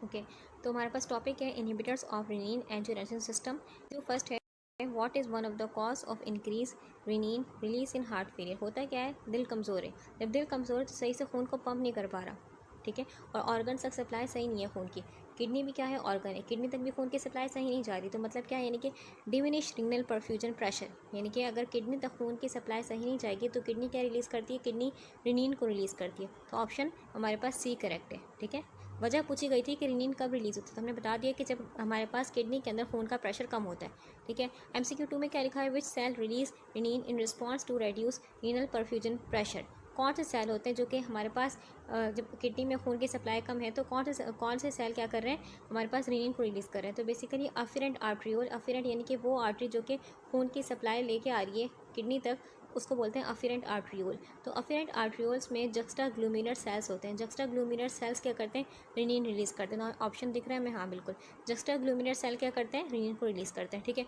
Okay, तो हमारे पास topic है inhibitors of rennin angiotensin system. जो फर्स्ट है, what is one of the cause of increase rennin release in heart failure. होता क्या है, दिल कमज़ोर है। जब दिल कमज़ोर है तो सही से खून को पंप नहीं कर पा रहा, ठीक है, और ऑर्गन तक सप्लाई सही नहीं है खून की। किडनी भी क्या है, ऑर्गन है, किडनी तक भी खून की सप्लाई सही नहीं जा रही, तो मतलब क्या है, यानी कि डिमिनिश रीनल परफ्यूजन प्रेशर, यानी कि अगर किडनी तक खून की सप्लाई सही नहीं जाएगी तो किडनी क्या रिलीज़ करती है, किडनी रेनिन को रिलीज़ करती है। तो ऑप्शन हमारे पास सी करेक्ट है, ठीक है। वजह पूछी गई थी कि रेनिन कब रिलीज़ होती है, तो हमने बता दिया कि जब हमारे पास किडनी के अंदर खून का प्रेशर कम होता है, ठीक है। MCQ 2 में क्या लिखा है, which cell release renin in response to reduce renal perfusion pressure. कौन से सेल होते हैं जो कि हमारे पास जब किडनी में खून की सप्लाई कम है तो कौन से सेल क्या कर रहे हैं, हमारे पास रेनिन को रिलीज़ कर रहे हैं। तो बेसिकली अफेरेंट आर्ट्रियोल, अफेरेंट यानी कि वो आर्टरी जो कि खून की सप्लाई लेके आ रही है किडनी तक, उसको बोलते हैं अफेरेंट आर्ट्रियोल। तो अफेरेंट आर्ट्रियोल्स में जक्स्टा ग्लूमिनर सेल्स होते हैं। जक्स्टा ग्लूमिनर सेल्स क्या करते हैं, रेनिन रिलीज़ करते हैं। ऑप्शन दिख रहा है हमें, हाँ बिल्कुल, जक्स्टा ग्लूमिनर सेल क्या करते हैं, रेनिन को रिलीज़ करते हैं, ठीक है।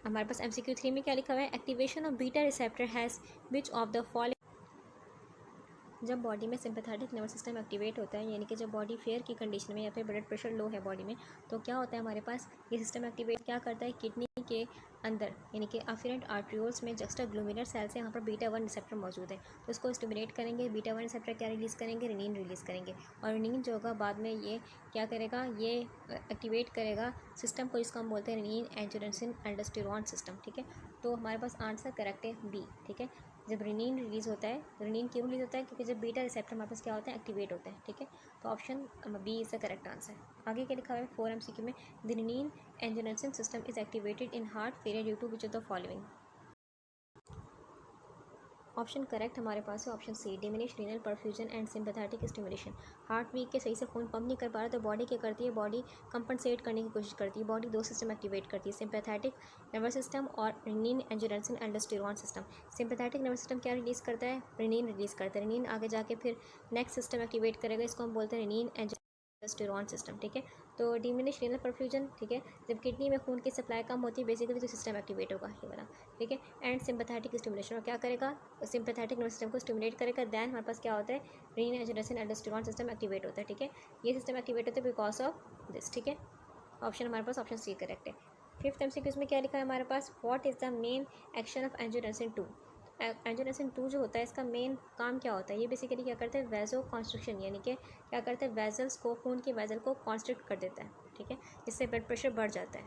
हमारे पास MCQ 3 में क्या लिखा हुआ है, activation of beta receptor has which of the following. जब बॉडी में सिंपैथेटिक नर्वस सिस्टम एक्टिवेट होता है, यानी कि जब बॉडी फेयर की कंडीशन में या फिर ब्लड प्रेशर लो है बॉडी में, तो क्या होता है, हमारे पास ये सिस्टम एक्टिवेट क्या करता है, किडनी के अंदर यानी कि अफेरेंट आर्ट्रियोल्स में जक्स्टा ग्लूमिनर सेल से यहाँ पर बीटा 1 रिसेप्टर मौजूद है, तो इसको स्टिमुलेट करेंगे। बीटा 1 रिसेप्टर क्या रिलीज़ करेंगे, रेनिन रिलीज़ करेंगे, और रेनिन जो होगा बाद में ये क्या करेगा, ये एक्टिवेट करेगा सिस्टम को, जिसको हम बोलते हैं रेनिन एंजियोटेंसिन एल्डोस्टेरोन सिस्टम, ठीक है। तो हमारे पास आंसर करेक्ट है बी, ठीक है। जब रेनिन रिलीज़ होता है, रेनिन क्यों रिलीज़ होता है, क्योंकि जब बीटा रिसेप्टर हमारे पास क्या होता है, एक्टिवेट होता है, ठीक है। तो option B is the correct answer. आगे क्या लिखा हुआ है 4 MCQ में, the renin angiotensin system is activated in heart failure due to which of the following. Option correct हमारे पास है option C, diminish renal perfusion and sympathetic stimulation. Heart weak के सही से खून पंप नहीं कर पा रहा तो बॉडी क्या करती है, बॉडी कंपनसेट करने की कोशिश करती है, बॉडी दो सिस्टम एक्टिवेट करती है, सिंपैथेटिक नर्वस सिस्टम और renin angiotensin aldosterone system. Sympathetic nervous system क्या रिलीज़ करता है, रेनिन रिलीज़ करता है, रेनिन आगे जाके फिर नेक्स्ट सिस्टम एक्टिवेट करेगा, इसको हम बोलते हैं रेनिन एल्डोस्टेरोन सिस्टम, ठीक है। तो डिमिनिश रीनल परफ्यूजन, ठीक है, जब किडनी में खून की सप्लाई कम होती है बेसिकली तो सिस्टम एक्टिवेट होगा ये वाला, ठीक है। एंड सिंपैथेटिक स्टिमुलेशन, और क्या करेगा, सिंपैथेटिक नर्वस सिस्टम को स्टिमुलेट करेगा, देन हमारे पास क्या होता है, renin angiotensin aldosterone system activate होता है, ठीक है। ये सिस्टम एक्टिवेट होता है बिकॉज ऑफ दिस, ठीक है। ऑप्शन हमारे पास ऑप्शन सी करेक्ट है। 5th MCQ में क्या लिखा है हमारे पास, what is the main action of angiotensin 2। Angiotensin 2 जो होता है इसका मेन काम क्या होता है, ये बेसिकली क्या करता है, वेजो कॉन्स्ट्रिक्शन, यानी कि क्या करता है, वेजल्स को, खून के वेजल को कॉन्स्ट्रिक्ट कर देता है, ठीक है, इससे ब्लड प्रेशर बढ़ जाता है।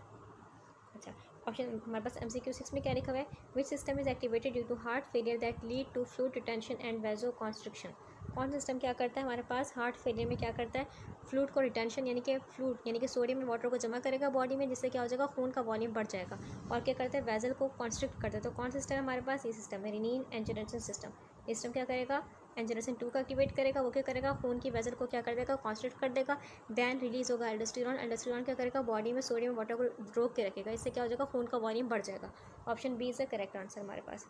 अच्छा, ऑप्शन हमारे पास MCQ 6 में क्या लिखा हुआ है, which system is activated due to heart failure that lead to fluid retention and vasoconstriction. कौन सा सिस्टम क्या करता है हमारे पास, हार्ट फेलियर में क्या करता है, फ्लूइड को रिटेंशन यानी कि फ्लूइड यानी कि सोडियम एंड वाटर को जमा करेगा बॉडी में, जिससे क्या हो जाएगा, खून का वॉल्यूम बढ़ जाएगा, और क्या करता है, वेजल को कॉन्स्ट्रिक्ट करता है। तो कौन सा सिस्टम है हमारे पास, ये सिस्टम है रेनिन एंजियोटेंसिन सिस्टम। ये सिस्टम क्या करेगा, एंजियोटेंसिन 2 का एक्टिवेट करेगा, वो क्या करेगा, खून की वेजल को क्या कर देगा, कॉन्स्ट्रिक्ट कर देगा, देन रिलीज होगा एल्डोस्टेरोन। एल्डोस्टेरोन क्या करेगा, बॉडी में सोडियम वाटर को रोक के रखेगा, इससे क्या हो जाएगा, खून का वॉल्यूम बढ़ जाएगा। Option B is the correct answer हमारे पास।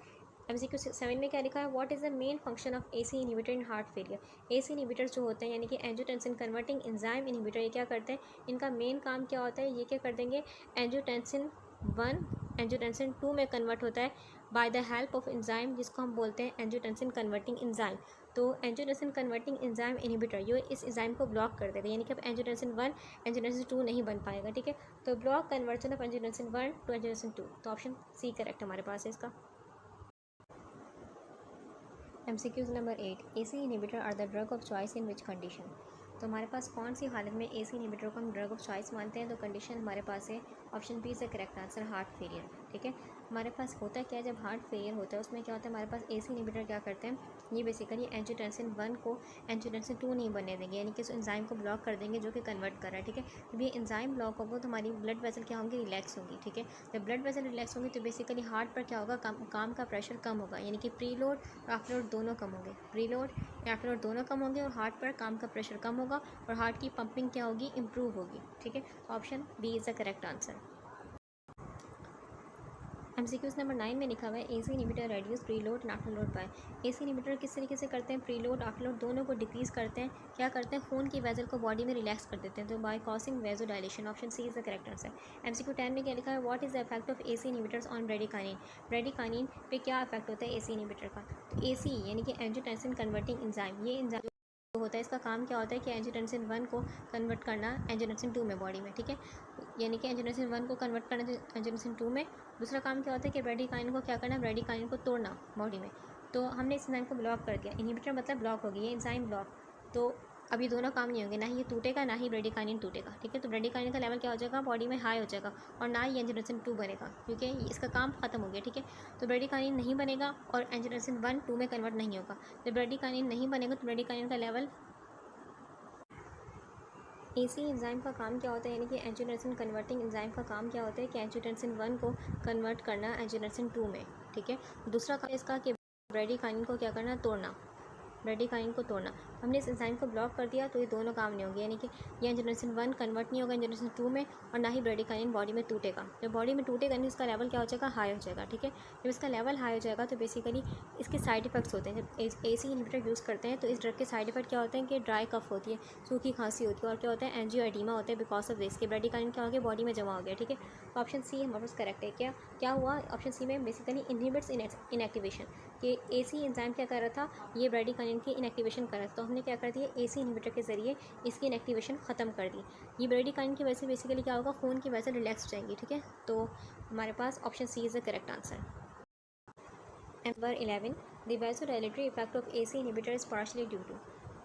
MCQ 7 में क्या लिखा है, what is the main function of AC inhibitor in heart failure. AC inhibitor जो होते हैं यानी कि एंजियोटेंसिन कन्वर्टिंग एंजाइम इनहिबिटर, ये क्या करते हैं, इनका मेन काम क्या होता है, ये क्या कर देंगे, एंजियोटेंसिन 1 एंजियोटेंसिन 2 में कन्वर्ट होता है by the help of enzyme, जिसको हम बोलते हैं एंजियोटेंसिन कन्वर्टिंग एंजाइम। तो एंजियोटेंसिन कन्वर्टिंग एंजाइम इनहिबिटर ये इस एंजाइम को ब्लॉक कर देगा, यानी कि अब एंजियोटेंसिन 1 एंजियोटेंसिन 2 नहीं बन पाएगा, ठीक है। तो block conversion of angiotensin 1 to angiotensin 2, तो ऑप्शन सी करेक्ट हमारे पास है इसका। MCQ number 8, AC inhibitor are the drug of choice in which condition. तो हमारे पास कौन सी हालत में AC इनहिबिटर को हम ड्रग ऑफ चॉइस मानते हैं, तो कंडीशन हमारे पास है option B is the correct answer, heart failure, ठीक है। हमारे पास होता क्या है, जब हार्ट फेलियर होता है उसमें क्या होता है, हमारे पास AC इनहिबिटर क्या करते हैं, ये बेसिकली एंजियोटेंसिन 1 को एंजियोटेंसिन 2 नहीं बनने देंगे, यानी कि उस एंजाइम को ब्लॉक कर देंगे जो कि कन्वर्ट कर रहा है, ठीक है। जब ये एंजाइम ब्लॉक होगा तो हमारी ब्लड वेसल क्या होंगी, रिलैक्स होंगी, ठीक है। जब ब्लड वेसल रिलैक्स होंगी तो बेसिकली हार्ट पर क्या होगा, काम का प्रेशर कम होगा, यानी कि प्री लोड और आफ्टर लोड दोनों कम होंगे, प्री लोड या आफ्टर लोड दोनों कम होंगे, और हार्ट पर काम का प्रेशर कम होगा और हार्ट की पंपिंग क्या होगी, इंप्रूव होगी, ठीक है। Option B is the correct answer. MCQ number 9 में लिखा हुआ है, AC inhibitor reduce preload and afterload by. AC inhibitor किस तरीके से करते हैं, प्री लोड आफ्टर लोड दोनों को डिक्रीज करते हैं, क्या करते हैं, खून की वेजल को बॉडी में रिलैक्स कर देते हैं, तो by causing vasodilation. Option C is the correct answer. MCQ 10 में क्या लिखा है, what is the effect of AC inhibitors on bradykinin. Bradykinin पे क्या इफेक्ट होता है AC इनहिबिटर का, तो AC यानी कि एंजियोटेंसिन कन्वर्टिंग एंजाइम, ये एंजाइम होता है, इसका काम क्या होता है कि एंजियोटेंसिन 1 को कन्वर्ट करना एंजियोटेंसिन 2 में बॉडी में, ठीक है। यानी कि एंजियोटेंसिन 1 को कन्वर्ट करना एंजियोटेंसिन 2 में। दूसरा काम क्या होता है कि ब्रेडिकाइनिन को क्या करना, ब्रेडिकाइनिन को तोड़ना बॉडी में। तो हमने इस एंजाइम को ब्लॉक कर दिया, इनहिबिटर मतलब ब्लॉक हो गई, ये एंजाइम ब्लॉक। तो अब ये दोनों काम नहीं होंगे, ना ही ये टूटेगा ना ही ब्रेडिकाइनिन टूटेगा, ठीक है। तो ब्रेडिकाइनिन का लेवल क्या हो जाएगा, बॉडी में हाई हो जाएगा, और ना ही एंजियोटेंसिन 2 बनेगा, क्योंकि इसका काम खत्म हो गया, ठीक है। तो ब्रेडिकाइनिन नहीं बनेगा और एंजियोटेंसिन 1 2 में कन्वर्ट नहीं होगा। जब ब्रेडिकाइनिन नहीं बनेगा तो ब्रेडिकाइनिन का लेवल, एसी एंजाइम का काम क्या होता है, यानी कि एंजियोटेंसिन कन्वर्टिंग एंजाइम का काम क्या होता है कि एंजियोटेंसिन 1 को कन्वर्ट करना एंजियोटेंसिन 2 में, ठीक है। दूसरा काम इसका कि ब्रेडिकाइनिन को क्या करना, तोड़ना, ब्रेडिकाइनिन को तोड़ना। हमने इस एंजाइम को ब्लॉक कर दिया तो ये दोनों काम नहीं होंगे, यानी कि ये एंजियोटेंसिन 1 कन्वर्ट नहीं होगा एंजियोटेंसिन 2 में, और ना ही ब्रेडिकाइनिन बॉडी में टूटेगा। जब बॉडी में टूटेगा नहीं, इसका लेवल क्या हो जाएगा, हाई हो जाएगा, ठीक है। जब इसका लेवल हाई हो जाएगा तो बेसिकली इसके साइड इफेक्ट्स होते हैं। जब एसी इनहिबिटर यूज़ करते हैं तो इस ड्रग के साइड इफेक्ट क्या होते हैं कि ड्राई कफ होती है, सूखी खांसी होती है, और क्या होता है, एंजियोएडिमा होता है बिकॉज ऑफ दिस कि ब्रेडिकाइनिन क्या हो गया, बॉडी में जमा हो गया, ठीक है। तो ऑप्शन सी हमारे पास करेक्ट है। क्या हुआ ऑप्शन सी में, बेसिकली इनहिबिट्स इनएक्टिवेशन, कि एसी एंजाइम क्या कर रहा था, ये ब्रेडिकाइनिन की इनएक्टिवेशन कर रहा था। तो हमने क्या कर दिया, एसी इनहिबिटर के जरिए इसकी इनएक्टिवेशन ख़त्म कर दी। ये ब्रेडिकाइनिन की वजह से बेसिकली क्या होगा, खून की वजह से रिलैक्स हो जाएंगी, ठीक है। तो हमारे पास option C is the correct answer. Number 11, the vasodilatory effect of AC inhibitor is partially due to.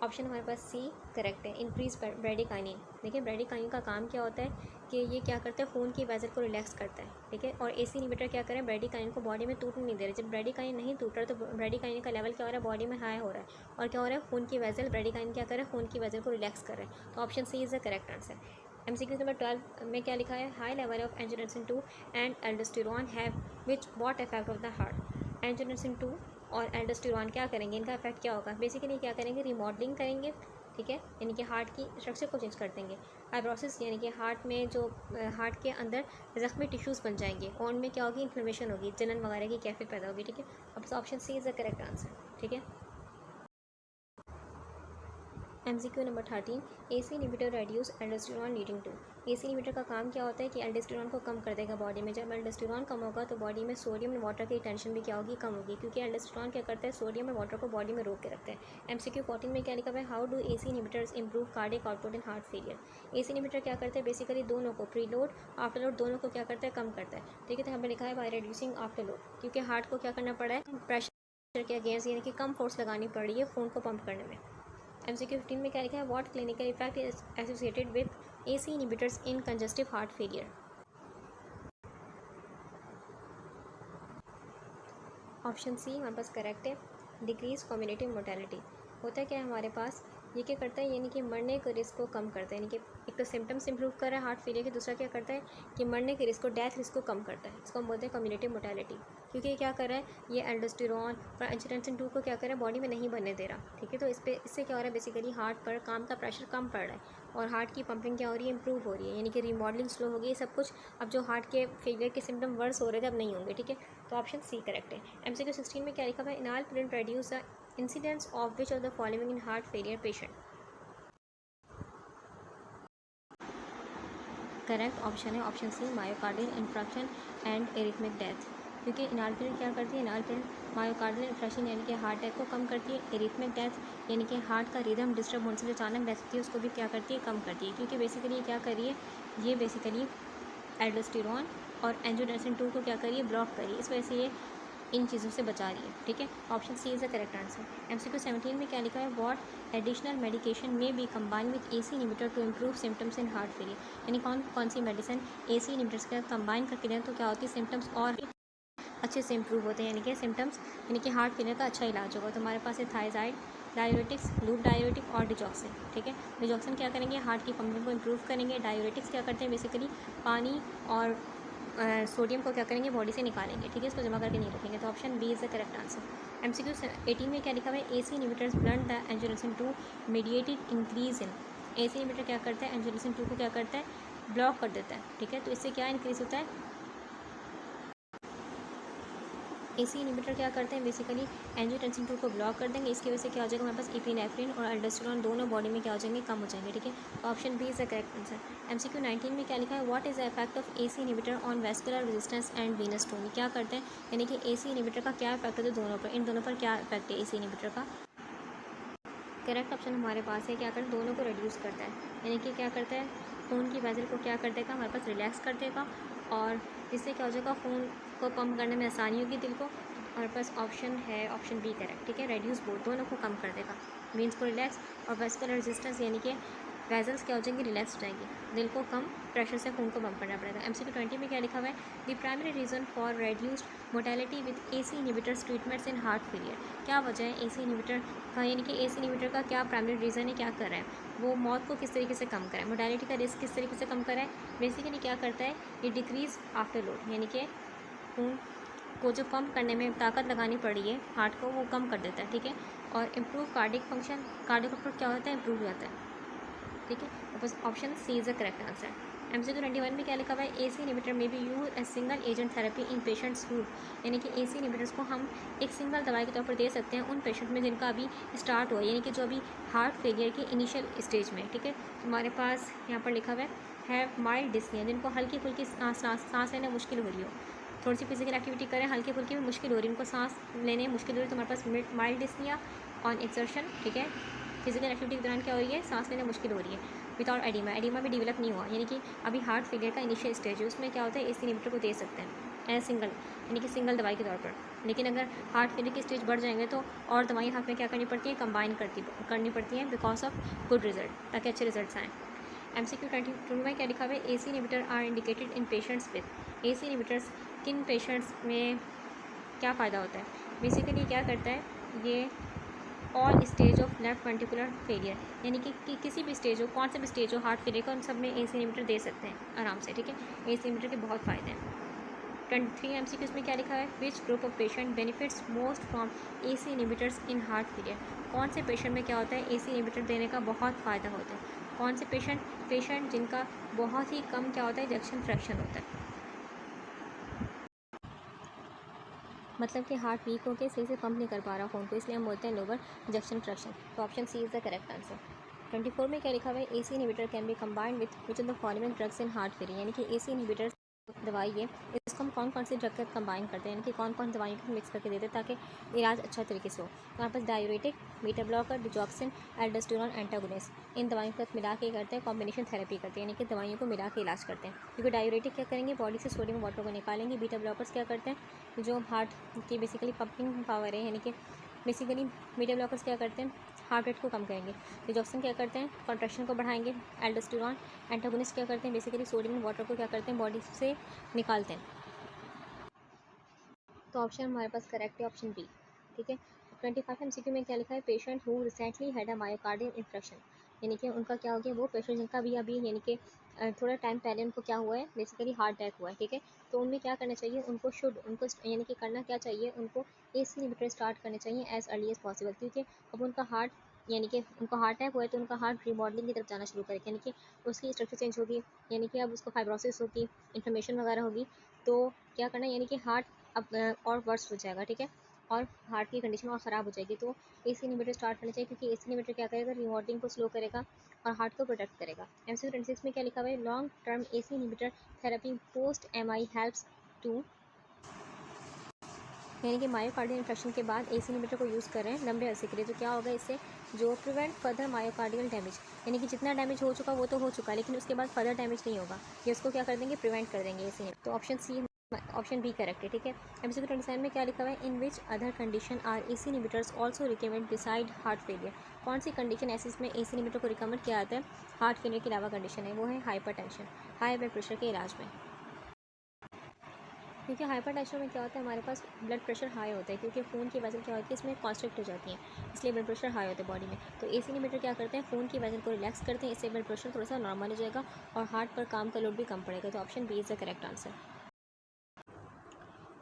Option हमारे पास सी करेक्ट है, इंक्रीज ब्रेडिकाइनिन। देखिए ब्रेडिकाइनिन का काम क्या होता है कि ये क्या करता है, खून की वेसल को रिलैक्स करता है, ठीक है। और एसी इनहिबिटर क्या करें, ब्रेडिकाइनिन को बॉडी में टूटने नहीं दे रहे। जब ब्रेडिकाइनिन नहीं टूट रहा तो ब्रेडिकाइनिन का लेवल क्या हो रहा है, बॉडी में हाई हो रहा है, और क्या हो रहा है, खून की वेसल, ब्रेडिकाइनिन क्या कर रहा है, खून की वेसल को रिलैक्स कर रहा है। तो option C is the correct answer. MCQ number 12 में क्या लिखा है, high level of angiotensin 2 and aldosterone have which what effect of the heart. Angiotensin 2 और एल्डोस्टेरोन क्या करेंगे, इनका इफेक्ट क्या होगा, बेसिकली क्या करेंगे, रिमॉडलिंग करेंगे, ठीक है, यानी कि हार्ट की स्ट्रक्चर को चेंज कर देंगे। फाइब्रोसिस यानी कि हार्ट में जो हार्ट के अंदर जख्मी टिश्यूज़ बन जाएंगे, और उनमें क्या होगी, इन्फ्लेमेशन होगी, जलन वगैरह की कैफियत पैदा होगी, ठीक है। अब option C is the correct answer, ठीक है। MCQ number 13, AC inhibitor reduce aldosterone leading to. AC inhibitor का काम क्या होता है कि एल्डोस्टेरोन को कम कर देगा बॉडी में। जब एल्डोस्टेरोन कम होगा तो बॉडी में सोडियम एंड वाटर की टेंशन भी क्या होगी, कम होगी, क्योंकि एल्डोस्टेरोन क्या करता है, सोडियम और वाटर को बॉडी में रोक के रखता है। MCQ 14 में क्या लिखा हुआ है, how do AC inhibitors improve cardiac output in heart failure. AC inhibitor क्या करते हैं, बेसिकली दोनों को, प्रीलोड आफ्टर लोड दोनों को क्या करता है, कम करता है, ठीक है। तो हमें लिखा है बाय रिड्यूसिंग आफ्टर लोड, क्योंकि हार्ट को क्या करना पड़ा है, प्रेशर के अगेंस्ट, यानी कि कम फोर्स लगानी पड़ रही है खून को पंप करने में। MCQ 15 में क्या लिखा है, what clinical effect is associated with AC inhibitors in congestive heart failure. Option C हमारे पास करेक्ट है, डिक्रीज कम्युनिटी मोर्टेलिटी। होता क्या है हमारे पास, ये क्या करता है, यानी कि मरने के रिस्क को कम करता है, यानी कि एक तो सिम्टम्स इंप्रूव कर रहा है हार्ट फेलियर के, दूसरा क्या करता है कि मरने के रिस्क को, डेथ रिस्क को कम करता है। इसको हम बोलते हैं कम्युनिटी मोर्टेलिटी, क्योंकि ये क्या कर रहा है, ये एल्डोस्टेरोन और एंजियोटेंसिन 2 को क्या कर रहा है, बॉडी में नहीं बनने दे रहा, ठीक है। तो इससे क्या हो रहा है, बेसिकली हार्ट पर काम का प्रेशर कम पड़ रहा है, और हार्ट की पंपिंग क्या हो रही है, इंप्रूव हो रही है, यानी कि रिमॉडलिंग स्लो हो गई है, सब कुछ। अब जो हार्ट के फेलियर के सिम्टम वर्स हो रहे थे अब नहीं होंगे, ठीक है। तो ऑप्शन सी करेक्ट है। MCQ 16 में क्या लिखा हुआ है, enalapril reduce the incidence of which of the following in heart failure patient. Correct option है option C, myocardial infarction and arrhythmic death, क्योंकि इनालप्रिन क्या करती है, इनालप्रिन मायोकार्डियल इन्फ्रैक्शन यानी कि हार्ट अटैक को कम करती है, एरिथमिक डेथ यानी कि हार्ट का रिदम डिस्टर्ब होने से जो अचानक डेथ होती है उसको भी क्या करती है, कम करती है, क्योंकि बेसिकली ये क्या करिए, ये बेसिकली एल्डोस्टेरोन और एंजियोटेंसिन 2 को क्या करिए, ब्लॉक करिए, इस वजह से ये इन चीज़ों से बचा रही है, ठीक है। Option C is the correct answer. MCQ 17 में क्या लिखा है, what additional medication may be combine with AC inhibitor to improve symptoms in heart failure. यानी कौन सी मेडिसिन एसी इनहिबिटर्स के साथ कंबाइन करके दें तो क्या होती है, सिम्टम्स और अच्छे से इंप्रूव होते हैं, यानी कि सिम्टम्स, यानी कि हार्ट फेलियर का अच्छा इलाज होगा। तो हमारे पास है थायजाइड, डायूरेटिक्स, लूप डायूरेटिक और डिजॉक्सिन, ठीक है। डिजॉक्सिन क्या करेंगे, हार्ट की पंपिंग को इंप्रूव करेंगे। डायूरेटिक्स क्या करते हैं, बेसिकली पानी और सोडियम को क्या करेंगे, बॉडी से निकालेंगे, ठीक है, इसको जमा करके नहीं रखेंगे। तो option B is the correct answer. MCQ 18 में क्या लिखा हुआ है, AC inhibitors blunt the angiotensin 2 mediated increase in. AC inhibitor क्या करता है, एंजियोटेंसिन 2 को क्या करता है, ब्लॉक कर देता है, ठीक है। तो इससे क्या इंक्रीज होता है, एसी इनहिबिटर क्या करते हैं, बेसिकली एंजियोटेंसिन 2 को ब्लॉक कर देंगे, इसकी वजह से क्या हो जाएगा, हमारे पास एपिनेफ्रिन और एल्डोस्टेरोन दोनों बॉडी में क्या हो जाएंगे, कम हो जाएंगे, ठीक है। तो option B is the correct answer. MCQ 19 में क्या लिखा है, what is the effect of AC inhibitor on vascular resistance and venous tone. क्या करते हैं, यानी कि एसी इनहिबिटर का क्या इफेक्ट होता है दोनों पर, इन दोनों पर क्या इफेक्ट है एसी इनहिबिटर का। करेक्ट ऑप्शन हमारे पास है क्या करता है, दोनों को रिड्यूस करता है, यानी कि क्या करता है, खून की वेसल को क्या कर देगा, हमारे पास रिलैक्स कर देगा, और इससे क्या हो जाएगा, खून को पंप करने में आसानी होगी दिल को। हमारे पास ऑप्शन है ऑप्शन बी करेक्ट, ठीक है, रेड्यूस बोथ, दोनों को कम कर देगा, मीन्स को रिलैक्स, और वेस्कुलर रेजिस्टेंस यानी कि वेजल्स क्या हो जाएंगी, रिलैक्स हो जाएंगी, दिल को कम प्रेशर से खून को पंप करना पड़ेगा। MCQ 20 में क्या लिखा हुआ है, the primary reason for reduced mortality with AC inhibitors treatments in heart failure. क्या वजह है AC इनहिबिटर का, यानी कि AC इनहिबिटर का क्या प्राइमरी रीज़न है, क्या कर रहा है, वो मौत को किस तरीके से कम करा है, मोर्टेलिटी का रिस्क किस तरीके से कम करा है। बेसिकली क्या करता है, ये डिक्रीज आफ्टर लोड, यानी कि खून को जो पंप करने में ताकत लगानी पड़ रही है हार्ट को, वो कम कर देता है, ठीक है, और improve cardiac function, cardiac output क्या होता है, इम्प्रूव हो जाता है, ठीक है। तो बस option C is the correct answer. MCQ 21 में क्या लिखा हुआ है, AC inhibitor may be use a single agent therapy in patients who, यानी कि AC इनहिबिटर्स को हम एक सिंगल दवाई के तौर पर दे सकते हैं उन पेशेंट में जिनका अभी स्टार्ट हुआ है, यानी कि जो अभी हार्ट फेलियर के इनिशियल स्टेज में, ठीक है। हमारे पास यहाँ पर लिखा हुआ है माइल्ड डिस्निया, जिनको हल्की फुल्की सांस लेने मुश्किल हो रही हो, थोड़ी सी फिजिकल एक्टिविटी करें, हल्की फुल्की में मुश्किल हो रही है, उनको सांस लेने में मुश्किल हो रही है, तो हमारे पास माइल्ड डिस्निया ऑन एक्सर्शन, ठीक है, फिजिकल एक्टिविटी के दौरान क्या हो रही है, सांस लेने मुश्किल हो रही है, विदाउट एडिमा, एडिमा भी डेवलप नहीं हुआ, यानी कि अभी हार्ट फेलियर का इनिशियल स्टेज है, उसमें क्या होता है, AC इनहिबिटर को दे सकते हैं एज सिंगल, यानी कि सिंगल दवाई के तौर पर। लेकिन अगर हार्ट फेलियर की स्टेज बढ़ जाएंगे तो और दवाइयाँ हाथ में क्या करनी पड़ती है, कंबाइन करनी पड़ती हैं, बिकॉज ऑफ गुड रिजल्ट, ताकि अच्छे रिजल्ट्स आएँ। MCQ 22 में क्या लिखा हुआ है, AC inhibitor are indicated in patients with, AC inhibitors किन पेशेंट्स में क्या फ़ायदा होता है। बेसिकली क्या करता है ये, all stage of left ventricular failure, यानी कि किसी भी स्टेज हो, कौन सा भी स्टेज हो हार्ट फेलियर का, उन सब में AC इनहिबिटर दे सकते हैं आराम से, ठीक है। AC इनहिबिटर के बहुत फ़ायदे हैं। 23 MCQ में क्या लिखा है, which group of patient benefits most from AC inhibitors in heart failure, कौन से पेशेंट में क्या होता है AC इनहिबिटर देने का बहुत फ़ायदा होता है, कौन से पेशेंट जिनका बहुत ही कम क्या होता है, इजेक्शन फ्रैक्शन होता है, मतलब कि हार्ट वीक होकर सही से पंप नहीं कर पा रहा खून को, इसलिए हम बोलते हैं लोअर इंजेक्शन फ्रैक्शन। तो option C is the correct answer. 24 में क्या लिखा हुआ है, AC inhibitor can be combined with which of the following drugs in heart failure, यानी कि AC इनहिबिटर दवाई है, इसको हम कौन कौन सी ड्रग के कंबाइन करते हैं, यानी कि कौन कौन दवाइयों को मिक्स करके देते हैं ताकि इलाज अच्छा तरीके से हो। तो हमारे पास diuretic, beta blocker, digoxin, aldosterone antagonist, इन दवाइयों के साथ मिला के करते हैं, कॉम्बिनेशन थेरेपी करते हैं, यानी कि दवाइयों को मिला के इलाज करते हैं। क्योंकि डायूरेटिक क्या करेंगे, बॉडी से सोडियम वाटर को निकालेंगे, बीटा ब्लॉकर्स क्या करते हैं, जो हार्ट की बेसिकली पंपिंग पावर है, यानी कि बेसिकली बीटा ब्लॉकर्स क्या करते हैं, हार्ट रेट को कम करेंगे, डिजॉक्सिन क्या करते हैं, कॉन्ट्रैक्शन को बढ़ाएंगे, एल्डोस्टेरोन एंटागोनिस्ट क्या करते हैं, बेसिकली सोडियम वाटर को क्या करते हैं, बॉडी से निकालते हैं। तो ऑप्शन हमारे पास करेक्ट है ऑप्शन बी, ठीक है। 25 MCQ में क्या लिखा है, patient who recently had a myocardial infection, यानी कि उनका क्या हो गया, वो पेशेंट जिनका भी अभी यानी कि थोड़ा टाइम पहले उनको क्या हुआ है, बेसिकली हार्ट अटैक हुआ है, ठीक है। तो उनमें क्या करना चाहिए, उनको यानी कि करना क्या चाहिए, उनको AC इनहिबिटर स्टार्ट करने चाहिए एज अर्ली एज पॉसिबल, क्योंकि अब उनका हार्ट यानी कि उनको हार्ट अटैक हुआ है तो उनका हार्ट रिमॉडलिंग की तरफ जाना शुरू करेगा, यानी कि उसकी स्ट्रक्चर चेंज होगी, यानी कि अब उसको फाइब्रोसिस होगी, इन्फ्लेमेशन वगैरह होगी, तो क्या करना है, यानी कि हार्ट अब और वर्स हो जाएगा, ठीक है, और हार्ट की कंडीशन और ख़राब हो जाएगी। तो AC इनहिबिटर स्टार्ट करना चाहिए, क्योंकि AC इनहिबिटर क्या करेगा, रिमॉडलिंग को स्लो करेगा और हार्ट को प्रोटेक्ट करेगा। MCQ 26 में क्या लिखा हुआ है, long term AC inhibitor therapy post MI helps to, यानी कि मायोकार्डियल इन्फेक्शन के बाद AC इनहिबिटर को यूज़ कर रहे हैं लंबे अरसे के लिए, तो क्या होगा इससे, जो प्रिवेंट फर्दर मायोकार्डियल डैमेज, यानी कि जितना डैमेज हो चुका वो तो हो चुका, लेकिन उसके बाद फर्दर डैमेज नहीं होगा, ये उसको क्या कर देंगे, प्रिवेंट कर देंगे AC। तो ऑप्शन बी करेक्ट है, ठीक है। MCQ 27 में क्या लिखा हुआ है, in which other condition are AC inhibitors also recommend besides heart failure, कौन सी कंडीशन ऐसी इसमें AC इनहिबिटर को रिकमेंड किया जाता है हार्ट फेलियर के अलावा कंडीशन है, वो है हाइपरटेंशन, हाई ब्लड प्रेशर के इलाज में। क्योंकि हाइपरटेंशन में क्या होता है, हमारे पास ब्लड प्रेशर हाई होता है, क्योंकि खून की वेसल क्या होती है, इसमें कॉन्स्ट्रिक्ट हो जाती है, इसलिए ब्लड प्रेशर हाई होता है बॉडी में। तो AC इनहिबिटर क्या करते हैं, खून की वेसल को रिलैक्स करते हैं, इससे ब्लड प्रेशर थोड़ा सा नॉर्मल हो जाएगा और हार्ट पर काम का लोड भी कम पड़ेगा। तो option B is the correct answer.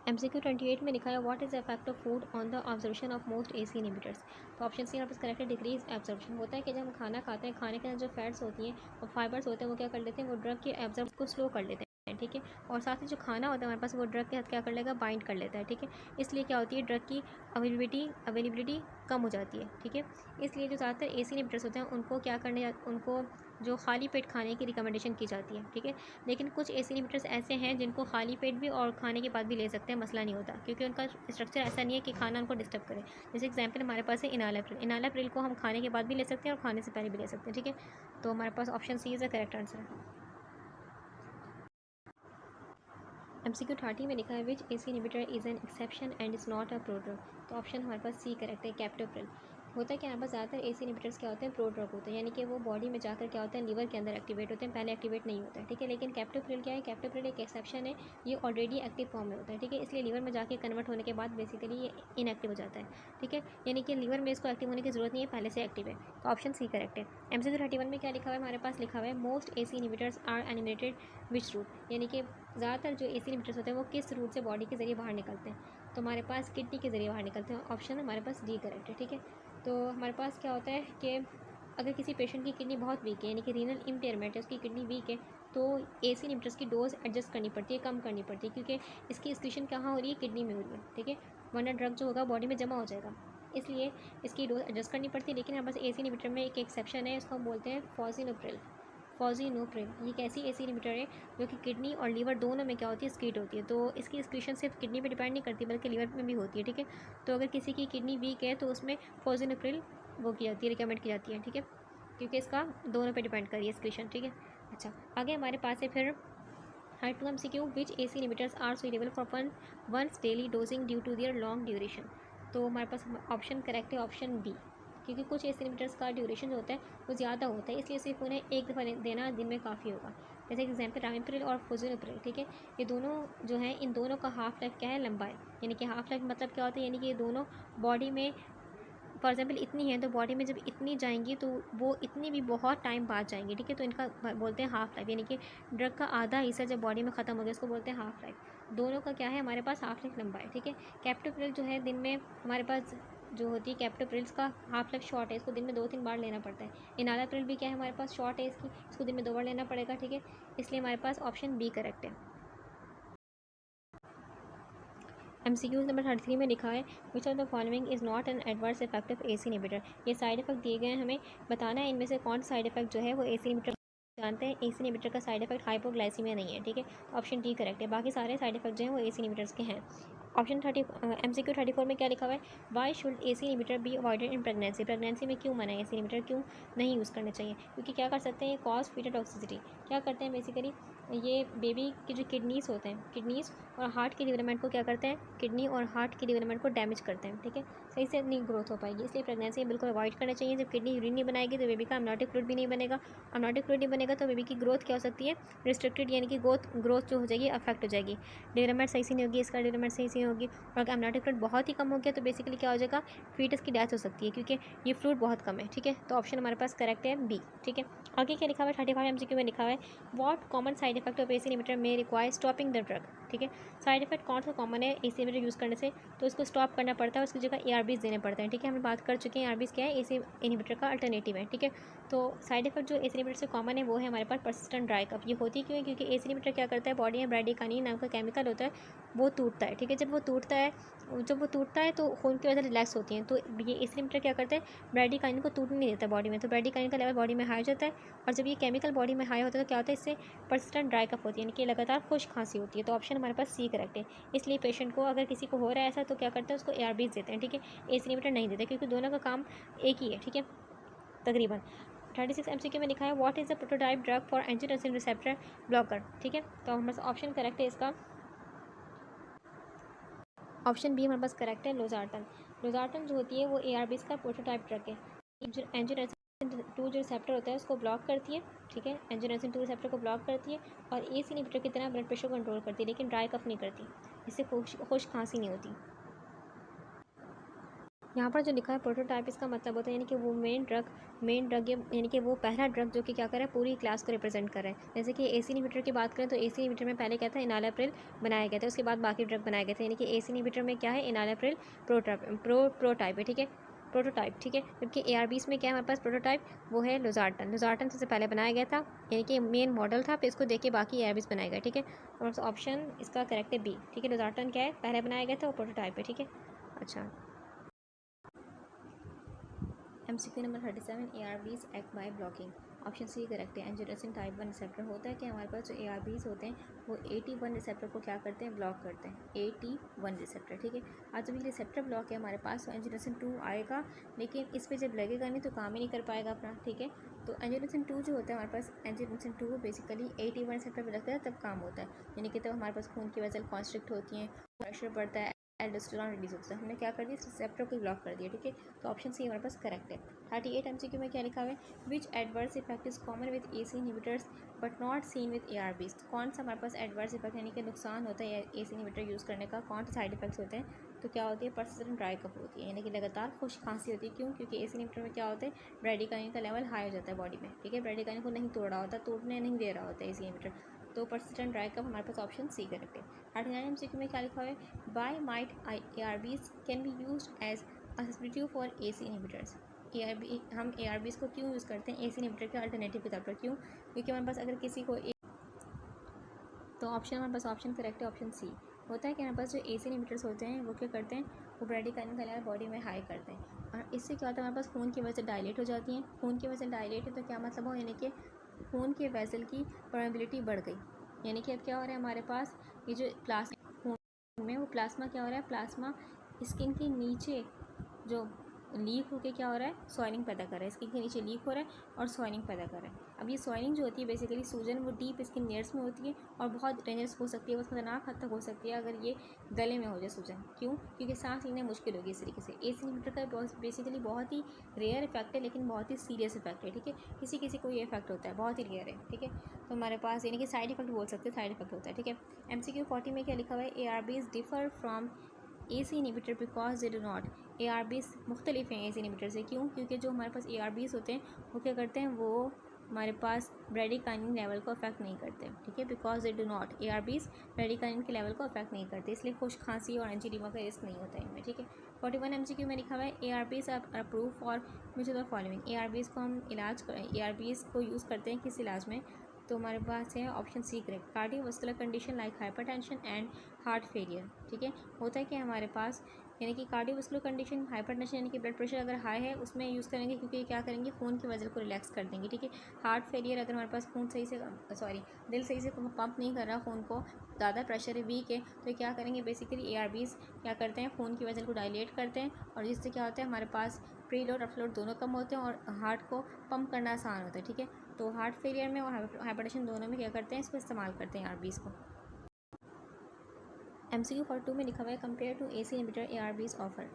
MCQ 28 में लिखा है, what is the effect of food on the observation of most AC inhibitors. तो ऑप्शन सी यहाँ पर करेक्ट है, डिक्रीज एब्जॉर्प्शन, होता है कि जब हम खाना खाते हैं, खाने के अंदर जो फैट्स होती हैं और फाइबर्स होते हैं, वो क्या कर लेते हैं, वो ड्रग के एब्जॉर्ब को स्लो कर लेते हैं, ठीक है, और साथ ही जो खाना होता है हमारे पास, वो ड्रग के साथ क्या कर लेगा, बाइंड कर लेता है, ठीक है, इसलिए क्या होती है, ड्रग की अवेलेबिलिटी कम हो जाती है, ठीक है। इसलिए जो ज़्यादातर AC इनहिबिटर्स होते हैं उनको क्या करने उनको जो खाली पेट खाने की रिकमेंडेशन की जाती है, ठीक है। लेकिन कुछ एसी इनहिबिटर्स ऐसे हैं जिनको खाली पेट भी और खाने के बाद भी ले सकते हैं, मसला नहीं होता, क्योंकि उनका स्ट्रक्चर ऐसा नहीं है कि खाना उनको डिस्टर्ब करे। जैसे एग्जाम्पल हमारे पास है इनालाप्रिल। इनालाप्रिल को हम खाने के बाद भी ले सकते हैं और खाने से पहले भी ले सकते हैं, ठीक है। तो हमारे पास option C is the correct answer. MCQ 30 में लिखा है which AC inhibitor is an exception and is not a prodrug. तो ऑप्शन हमारे पास सी करेक्ट है, कैप्टोप्रिल। होता है कि हमारे पास ज़्यादातर एसी इनहिबिटर्स क्या होते हैं, प्रोड्रग होते हैं, यानी कि वो बॉडी में जाकर क्या होता है, लिवर के अंदर एक्टिवेट होते हैं, पहले एक्टिवेट नहीं होता है, ठीक है। लेकिन कैप्टोप्रिल क्या है, कैप्टोप्रिल एक एक्सेप्शन है, ये ऑलरेडी एक्टिव फॉर्म में होता है, ठीक है। इसलिए लिवर में जाके कन्वर्ट होने के बाद बेसिकली ये इनएक्टिव हो जाता है, ठीक है। यानी कि लिवर में इसको एक्टिव होने की जरूरत नहीं है, पहले से एक्टिव है। तो ऑप्शन सी करेक्ट है। MCQ 31 में क्या लिखा हुआ है, हमारे पास लिखा हुआ है most AC inhibitors are animated which route, यानी कि ज़्यादातर जो एसी इनहिबिटर्स होते हैं वो किस रूट से बॉडी के जरिए बाहर निकलते हैं। तो हमारे पास किडनी के ज़रिए बाहर निकलते हैं, ऑप्शन हमारे पास डी करेक्ट है, ठीक है। तो हमारे पास क्या होता है कि अगर किसी पेशेंट की किडनी बहुत वीक है, यानी कि रीनल इम्पेयरमेंट है, उसकी किडनी वीक है, तो एसी इनहिबिटर्स की डोज एडजस्ट करनी पड़ती है, कम करनी पड़ती है, क्योंकि इसकी एक्सक्रीशन कहाँ हो रही है, किडनी में हो रही है, ठीक है। वरना ड्रग जो होगा बॉडी में जमा हो जाएगा, इसलिए इसकी डोज एडजस्ट करनी पड़ती है। लेकिन हमारे पास एसी इनहिबिटर में एक एक्सेप्शन है, इसको हम बोलते हैं फॉजिनोप्रिल। फॉजिनोप्रिल ये एक ऐसी एसी इनहिबिटर है जो कि किडनी और लीवर दोनों में क्या होती है, एक्सक्रीट होती है। तो इसकी एक्सक्रीशन सिर्फ किडनी पे डिपेंड नहीं करती, बल्कि लीवर में भी होती है, ठीक है। तो अगर किसी की किडनी वीक है तो उसमें फॉजिनोप्रिल वो की जाती है, रिकमेंड की जाती है, ठीक है, क्योंकि इसका दोनों पे डिपेंड करिए एक्सक्रीशन, ठीक है। अच्छा, आगे हमारे पास है फिर हर two MCQ which AC inhibitors are suitable for once daily dosing due to their long duration. तो हमारे पास ऑप्शन करेक्ट है, ऑप्शन बी, क्योंकि कुछ एसी इनहिबिटर्स का ड्यूरेशन जो होता है वो ज़्यादा होता है, इसलिए सिर्फ उन्हें एक दफ़ा देना दिन में काफ़ी होगा। जैसे एग्जाम्पल रामिप्रिल और फॉजिनोप्रिल, ठीक है। ये दोनों जो हैं, इन दोनों का हाफ लाइफ क्या है, लंबा है। यानी कि हाफ लाइफ मतलब क्या होता है, यानी कि ये दोनों बॉडी में फॉर एग्जाम्पल इतनी है, तो बॉडी में जब इतनी जाएंगी तो वो इतनी भी बहुत टाइम बाद जाएंगी, ठीक है। तो इनका बोलते हैं हाफ लाइफ, यानी कि ड्रग का आधा हिस्सा जब बॉडी में ख़त्म हो गया, इसको बोलते हैं हाफ लाइफ। दोनों का क्या है, हमारे पास हाफ लाइफ लंबा है, ठीक है। कैप्टोप्रिल जो है दिन में हमारे पास जो होती है कैप्टोप्रिल्स का हाफ लाइफ शॉर्ट है, इसको दिन में 2-3 बार लेना पड़ता है। इनालाप्रिल भी क्या है, हमारे पास शॉर्ट है, इसको दिन में 2 बार लेना पड़ेगा, ठीक है। इसलिए हमारे पास ऑप्शन बी करेक्ट है। MCQ नंबर 33 में लिखा है विच of the following is not an adverse effect of AC inhibitor. ये साइड इफेक्ट दिए गए हैं, हमें बताना है इनमें से कौन सा साइड इफेक्ट जो है वो एसी इनहिबिटर। जानते हैं एसी इनहिबिटर का साइड इफेक्ट हाइपोग्लाइसीमिया नहीं है, ठीक है। ऑप्शन डी करेक्ट है, बाकी सारे साइड इफेक्ट जो हैं वो एसी इनहिबिटर्स के हैं। ऑप्शन 30 MCQ 34 में क्या लिखा हुआ है, why should AC inhibitor be avoided in pregnancy. Pregnancy में क्यों मना है, एसी इनहिबिटर क्यों नहीं यूज़ करने चाहिए, क्योंकि क्या कर सकते हैं, कॉज फीटर टॉक्सिसिटी। क्या करते हैं बेसिकली, ये बेबी की जो किडनीस होते हैं, किडनीस और हार्ट के डेवलपमेंट को क्या करते हैं, किडनी और हार्ट के डेवलपमेंट को डैमेज करते हैं, ठीक है। सही से नहीं ग्रोथ हो पाएगी, इसलिए प्रेगनेंसी बिल्कुल अवॉइड करना चाहिए। जब किडनी यूरिन नहीं बनाएगी तो बेबी का अमनॉटिक फ्लूइड भी नहीं बनेगा, अमनॉटिक फ्लूइड नहीं बनेगा तो बेबी की ग्रोथ क्या हो सकती है, रिस्ट्रिक्टेड, यानी कि ग्रोथ जो हो जाएगी अफेक्ट हो जाएगी, डेवलपमेंट सही से नहीं होगी, इसका डेवलपमेंट सही से नहीं होगी। और अगर अमनॉटिक फ्लूइड बहुत ही कम हो गया तो बेसिकली क्या हो जाएगा, फीटस की डेथ हो सकती है, क्योंकि ये फ्लूइड बहुत कम है, ठीक है। तो ऑप्शन हमारे पास करेक्ट है बी, ठीक है। आगे क्या लिखा हुआ है, 35 MCQ में लिखा हुआ है what common side effect of AC inhibitor में रिक्वायर स्टॉपिंग द ड्रग, ठीक है। साइड इफेक्ट कौन सा कॉमन है एसी इनहिबिटर यूज़ करने से, तो उसको स्टॉप करना पड़ता है, उसकी जगह ARBs देने पड़ते हैं, ठीक है। हम बात कर चुके हैं ARBs क्या है, एसी इनहिबिटर का अल्टरनेटिव है, ठीक है। तो साइड इफेक्ट जो एसी इनहिबिटर से कॉमन है वो है हमारे पास परसिस्टेंट ड्राई कफ। ये होती क्यों है, क्योंकि एसी इनहिबिटर क्या करता है, बॉडी में ब्राडिकानिन नाम का केमिकल होता है, वो टूटता है, ठीक है। जब वो टूटता है तो खून की वजह रिलैक्स होती हैं, तो ये एसी इनहिबिटर क्या करते हैं, ब्राडिकानिन को टूटने नहीं देता बॉडी में, तो ब्राडिकानिन का लेवल बॉडी में हाई हो जाता है। और जब ये केमिकल बॉडी में हाई होता है तो क्या होता है, इससे परसिस्टेंट ड्राई कफ होती है, यानी कि लगातार खुश खांसी होती है। तो ऑप्शन हमारे पास सी करेक्ट है। इसलिए पेशेंट को अगर किसी को हो रहा है ऐसा तो क्या करते हैं, उसको ARBs देते हैं, ठीक है। एसी इनहिबिटर नहीं देते, क्योंकि दोनों का काम एक ही है, ठीक है, तकरीबन। 36 MCQ में लिखा है what is the prototype drug for angiotensin receptor blocker, ठीक है। तो हमारे पास ऑप्शन करेक्ट है इसका, ऑप्शन बी हमारे पास करेक्ट है, लोजार्टन। लोजार्टन जो होती है वो ARBs का प्रोटोटाइप ड्रग है। जो एंजियोटेंसिन 2 जो रिसेप्टर होता है उसको ब्लॉक करती है, ठीक है। एंजियोटेंसिन 2 रिसेप्टर को ब्लॉक करती है और एसी इनहिबिटर की तरह ब्लड प्रेशर को कंट्रोल करती है, लेकिन ड्राई कफ नहीं करती, इससे खुश खांसी नहीं होती। यहाँ पर जो लिखा है प्रोटोटाइप, इसका मतलब होता है यानी कि वो मेन ड्रग यानी कि वो पहला ड्रग जो कि क्या कर रहा है, पूरी क्लास को रिप्रेजेंट कर रहा है। जैसे कि एसी इनहिबिटर की बात करें तो एसी इनहिबिटर में पहले क्या था, इनालाप्रिल बनाया गया था, उसके बाद बाकी ड्रग बनाए गए थे, यानी कि एसी इनहिबिटर में क्या है, इनालाप्रिल प्रोटाइप है, ठीक है, प्रोटोटाइप, ठीक है। जबकि ARBs में क्या है हमारे पास प्रोटोटाइप, वो है लोजार्टन सबसे पहले बनाया गया था, यानी कि मेन मॉडल था, फिर इसको देख के बाकी ARBs बनाए गए, ठीक है। और ऑप्शन इसका करेक्ट है बी, ठीक है। लोजार्टन क्या है, पहले बनाया गया था, वो प्रोटोटाइप है, ठीक है। अच्छा, MCQ number 37 ARBs act by blocking. Option C correct है। एंजियोटेंसिन टाइप 1 रिसेप्टर होता है कि हमारे पास जो ARBs होते हैं वो AT1 रिसेप्टर को क्या करते हैं, ब्लॉक करते हैं। AT1 रिसेप्टर, ठीक है। आज जब ये रिसेप्टर ब्लॉक है हमारे पास तो एंजियोटेंसिन 2 आएगा, लेकिन इस पर जब लगेगा नहीं तो काम ही नहीं कर पाएगा अपना, ठीक है। तो एंजियोटेंसिन 2 जो होता है हमारे पास, एंजियोटेंसिन 2 बेसिकली AT1 रिसेप्टर पर लगता है तब काम होता है, यानी कि तब हमारे पास खून की वेसल कॉन्स्ट्रिक्ट होती हैं, प्रेशर बढ़ता है, एल्डोस्टेरॉन रिलीज होता है। हमने क्या कर दिया, इस रिसेप्टर को ब्लॉक कर दिया, ठीक है। तो ऑप्शन सी हमारे पास करेक्ट है। 38 MCQ में क्या लिखा हुआ है, which adverse effect is common with AC inhibitors but not seen with ARBs। कौन सा हमारे पास एडवर्स इफेक्ट यानी कि नुकसान होता है AC इनहिबिटर यूज़ करने का, कौन से साइड इफेक्ट्स होते हैं, तो क्या होती है, पर्सिस्टेंट ड्राई कफ होती है, यानी कि लगातार खुश खांसी होती है। क्यों? क्योंकि AC इनहिबिटर में क्या होता है, ब्रेडिकाइन का लेवल हाई हो जाता है बॉडी में, ठीक है। ब्रेडिकाइन को नहीं तोड़ रहा होता, तोड़ने नहीं दे रहा होता है AC इनहिबिटर, तो पर्सिस्टेंट ड्राई कफ हमारे पास ऑप्शन सी करेक्ट है। 39 MCQ में क्या लिखा हुआ है, why might ARBs can be use as a substitute for AC inhibitors. हम ARBs को क्यों यूज़ करते हैं AC इनहिबिटर के अल्टरनेटिव के तौर पर, क्यों? क्योंकि हमारे पास अगर किसी को तो ऑप्शन हमारे पास ऑप्शन करेक्ट है, ऑप्शन सी। होता है कि हमारे पास जो AC इनहिबिटर्स होते हैं वो क्या करते हैं, वो ब्रेडिकाइन का लेवल बॉडी में हाई करते हैं, और इससे क्या होता है, हमारे पास खून की वजह से डायलेट हो जाती हैं। खून की वजह से डायलेट है तो क्या मतलब हो, यानी कि खून के वेसल की परमेबिलिटी बढ़ गई, यानी कि अब क्या हो रहा है हमारे पास, ये जो प्लाज्मा खून में, वो प्लाज्मा क्या हो रहा है, प्लाज्मा स्किन के नीचे जो लीक होके क्या हो रहा है, सॉइलिंग पैदा कर रहा है, स्किन के नीचे लीक हो रहा है और सॉइलिंग पैदा कर रहा है। अब ये सॉइलिंग जो होती है बेसिकली सूजन, वो डीप स्किन लेयर्स में होती है और बहुत डेंजरस हो सकती है, वो खतरनाक हद तक हो सकती है अगर ये गले में हो जाए सूजन। क्यों? क्योंकि सांस लेना मुश्किल होगी इस तरीके से। AC इनहिबिटर का बेसिकली बहुत ही रेयर इफेक्ट है, लेकिन बहुत ही सीरियस इफेक्ट है, ठीक है। किसी किसी को ये इफेक्ट होता है, बहुत ही रेयर है, ठीक है। तो हमारे पास यानी कि साइड इफेक्ट बोल सकते हैं, साइड इफेक्ट होता है, ठीक है। MCQ 40 में क्या लिखा हुआ है, ARBs differ from AC inhibitor because they do not. ARBs मुख्तलिफ हैं AC इनहिबिटर से, क्यों? क्योंकि जो हमारे पास ARBs होते हैं वो क्या करते हैं, वो हमारे पास ब्रेडिकाइनिन लेवल को अफेक्ट नहीं करते, ठीक है। Because they do not, ARBs bradykinin के लेवल को अफेक्ट नहीं करते, इसलिए खुश खांसी और एंजीडिमा का रिस्क नहीं होता है इनमें, ठीक है। 41 MCQ में लिखा हुआ है, ARBs are approve for which of the following. ARBs को हम ARBs को यूज़ करते हैं किस इलाज में, तो हमारे पास है option C correct, cardiovascular condition like hypertension and heart failure, ठीक है। होता है कि हमारे पास यानी कि कार्डियोवास्कुलर कंडीशन, हाइपरटेंशन यानी कि ब्लड प्रेशर अगर हाई है उसमें यूज़ करेंगे, क्योंकि ये क्या करेंगे, खून की वजह को रिलैक्स कर देंगे, ठीक है। हार्ट फेलियर अगर हमारे पास खून सही से दिल सही से पंप नहीं कर रहा खून को, ज़्यादा प्रेशर है, वीक है, तो क्या करेंगे, बेसिकली ARBs क्या करते हैं, खून की वजह को डायलेट करते हैं, और जिससे क्या होता है हमारे पास प्रीलोड अपलोड दोनों कम होते हैं और हार्ट को पंप करना आसान होता है, ठीक है। तो हार्ट फेलियर में और हाइपरटेंशन दोनों में क्या करते हैं, इसको इस्तेमाल करते हैं ARBs को। MCQ 42 में लिखा हुआ है, compare to AC inhibitor ARBs offer.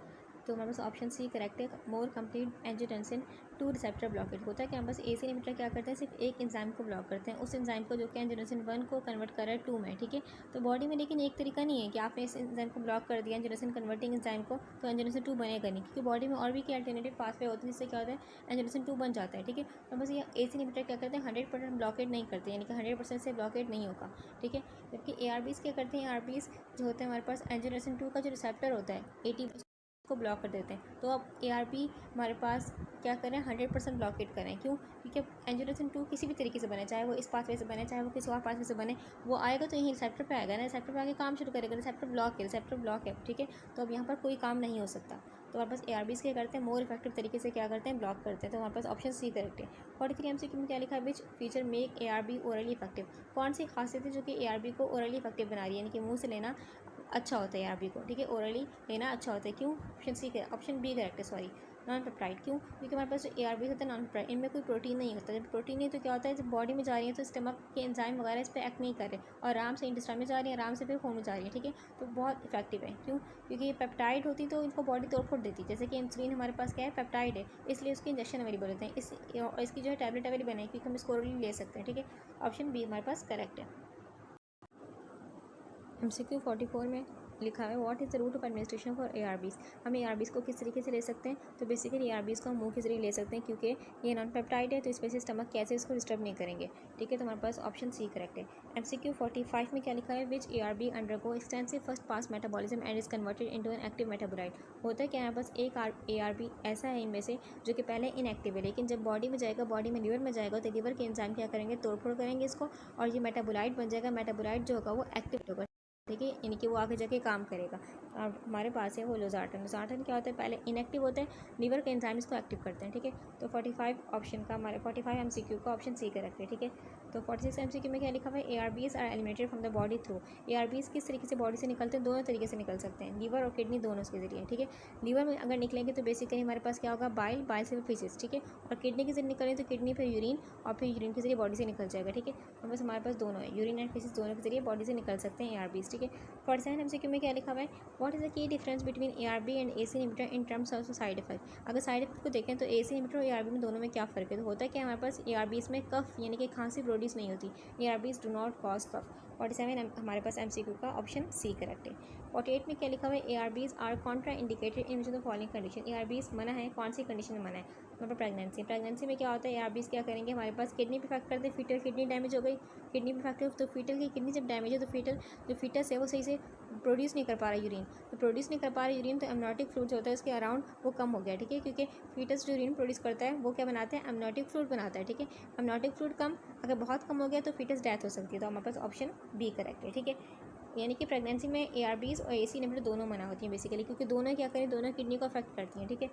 तो हमारे पास ऑप्शन सी करेक्ट है, more complete angiotensin 2 receptor blockade. होता है कि हमारे पास AC इनहिबिटर क्या करते हैं, सिर्फ एक एंजाइम को ब्लॉक करते हैं, उस एंजाइम को जो कि एंजियोटेंसिन 1 को कन्वर्ट कर रहा है 2 में, ठीक है। तो बॉडी में लेकिन एक तरीका नहीं है कि आपने इस एंजाइम को ब्लॉक कर दिया, एंजियोटेंसिन कन्वर्टिंग एंजाइम को, तो एंजियोटेंसिन 2 बनेगा नहीं, क्योंकि बॉडी में और भी क्या अल्टरनेटिव पाथवे होते हैं जिससे क्या होता है, एंजियोटेंसिन 2 बन जाता है, ठीक है। तो बस ये AC इनहिबिटर क्या करते हैं, 100% ब्लॉकेट नहीं करते, यानी कि 100% से ब्लॉकेट नहीं होगा, ठीक है। जबकि ARBs क्या करते हैं, ARBs जो होते हैं हमारे पास एंजियोटेंसिन 2 का जो रिसेप्टर होता है 80 को ब्लॉक कर देते हैं। तो अब ARB हमारे पास क्या करें, 100% ब्लॉकेट करें, क्यों? क्योंकि एंजियोटेंसिन 2 किसी भी तरीके से बने, चाहे वो इस पाथवे से बने, चाहे वो किसी और पाथवे से बने, वो आएगा तो यहीं रिसेप्टर पे आएगा ना, रिसेप्टर पे आके काम शुरू करेगा, रिसेप्टर ब्लॉक है, ठीक है। तो अब यहाँ पर कोई काम नहीं हो सकता, तो हमारे पास ARBs क्या करते हैं, मोर इफेक्टिव तरीके से क्या करते हैं, ब्लॉक करते हैं, तो हमारे पास ऑप्शन सी करेक्ट है। 43 MCQ में क्या लिखा है, which feature make ARB orally effective. कौन सी खासियत है जो कि ARB को ओरली इफेक्टिव बना रही है, यानी कि मुंह से लेना अच्छा होता है ARB को, ठीक है, ओरली लेना अच्छा होता है, क्यों? ऑप्शन बी करेक्ट है, सॉरी, नॉन पेप्टाइड। क्यों? क्योंकि हमारे पास जो ARBs होता है नॉन पेप्टाइड, इनमें कोई प्रोटीन नहीं होता, जब प्रोटीन नहीं तो क्या होता है, जब बॉडी में जा रही है तो स्टमक के एंजाइम वगैरह इस पर एक्ट नहीं कर रहे और आराम से इंटेस्टाइन में जा रही है, आराम से फिर खून में जा रही है, ठीक है। तो बहुत इफेक्टिव है, क्यों? क्योंकि ये पेप्टाइड होती तो इनको बॉडी तोड़ फोड़ देती, जैसे कि इंसुलिन हमारे पास क्या है, पेप्टाइड है, इसलिए उसके इंजेक्शन अवेलेबल होते हैं, इसकी जो है टैबलेट अवेलेबल है, क्योंकि हम इसको ओरली ले सकते हैं, ठीक है। ऑप्शन बी हमारे पास करेक्ट है। MCQ 44 में लिखा है, what is the route of administration for ARBs। हम ARBs को किस तरीके से ले सकते हैं, तो बेसिकली ARBs को हम मुंह के जरिए ले सकते हैं, क्योंकि ये नॉन पेप्टाइड है, तो इस वजह से स्टमक कैसे इसको डिस्टर्ब नहीं करेंगे, ठीक है। तो हमारे पास ऑप्शन सी करेक्ट है। MCQ 45 में क्या लिखा है, विच ARB undergo extensive first pass metabolism and is converted into an active metabolite. होता है कि हमारे पास एक ARB ऐसा है इनमें से जो कि पहले इनएक्टिव है, लेकिन जब बॉडी में जाएगा, बॉडी में लीवर में जाएगा, तो लीवर के एंजाइम क्या करेंगे, तोड़फोड़ करेंगे इसको, और ये मेटाबोलाइट बन जाएगा, मेटाबोलाइट जो होगा वो एक्टिव होगा, ठीक है, यानी कि वो आगे जाके काम करेगा। हमारे पास है वो लोजार्टन। लोजार्टन क्या होता है, पहले इनएक्टिव होता है, लीवर के एंजाइम इसको एक्टिव करते हैं, ठीक है। तो 45 ऑप्शन का हमारे 45 MCQ का ऑप्शन सी करेक्ट है, ठीक है। तो 46 MCQ में क्या लिखा हुआ है, ARBs are eliminated from the body through. ARBs किस तरीके से बॉडी से निकलते हैं, दोनों तरीके से निकल सकते हैं, लीवर और किडनी दोनों के जरिए, ठीक है। लीवर में अगर निकलेंगे तो बेसिकली हमारे पास क्या होगा, बाइल, बाइल से फीसेस, ठीक है। और किडनी के जरिए निकलें तो किडनी फिर यूरिन, और फिर यूरिन के जरिए बॉडी से निकल जाएगा, ठीक है। तो बस हमारे पास दोनों है, यूरिन एंड फीसेस दोनों के जरिए बॉडी से निकल सकते हैं ARBs, ठीक है। 47 MCQ में क्या लिखा हुआ है, what is the key difference between ARB and AC inhibitor in terms of side effect. अगर साइड इफेक्ट को देखें तो AC इनहिबिटर और ARB में दोनों में क्या फ़र्क है, तो होता है कि हमारे पास ARBs में कफ यानी कि खांसी प्रोड्यूस नहीं होती, ARBs do not cause cough. 47 हमारे पास MCQ का ऑप्शन सी करेक्ट है। 48 में क्या लिखा हुआ है, ARBs are contraindicated in which of the following condition. ARBs मना है, कौन सी कंडीशन में मना है, मतलब प्रेगनेंसी। प्रेगनेंसी में क्या होता है, ARBs क्या करेंगे, हमारे पास किडनी पे इफेक्ट करते हैं, फीटल किडनी डैमेज हो गई, किडनी पे इफेक्ट, तो फीटल की किडनी जब डैमेज है तो फीटल जो फीटस है वो सही से प्रोड्यूस नहीं कर पा रहा यूरिन, तो प्रोड्यूस नहीं कर पा रहा यूरिन, तो एमनोटिक फ्लूइड जो होता है उसके अराउंड वो कम हो गया, ठीक है। क्योंकि फीटस जो यूरिन प्रोड्यूस करता है वो क्या बनाता है, एमनोटिक फ्लूइड बनाता है, ठीक है। एमनोटिक फ्लूइड कम, अगर बहुत कम हो गया तो फीटस डेथ हो सकती है, तो हमारे पास ऑप्शन बी करेक्ट है, ठीक है। यानी कि प्रेगनेंसी में ARBs और AC इनहिबिटर दोनों मना होती हैं बेसिकली, क्योंकि दोनों क्या करें, दोनों किडनी को अफेक्ट करती हैं, ठीक है।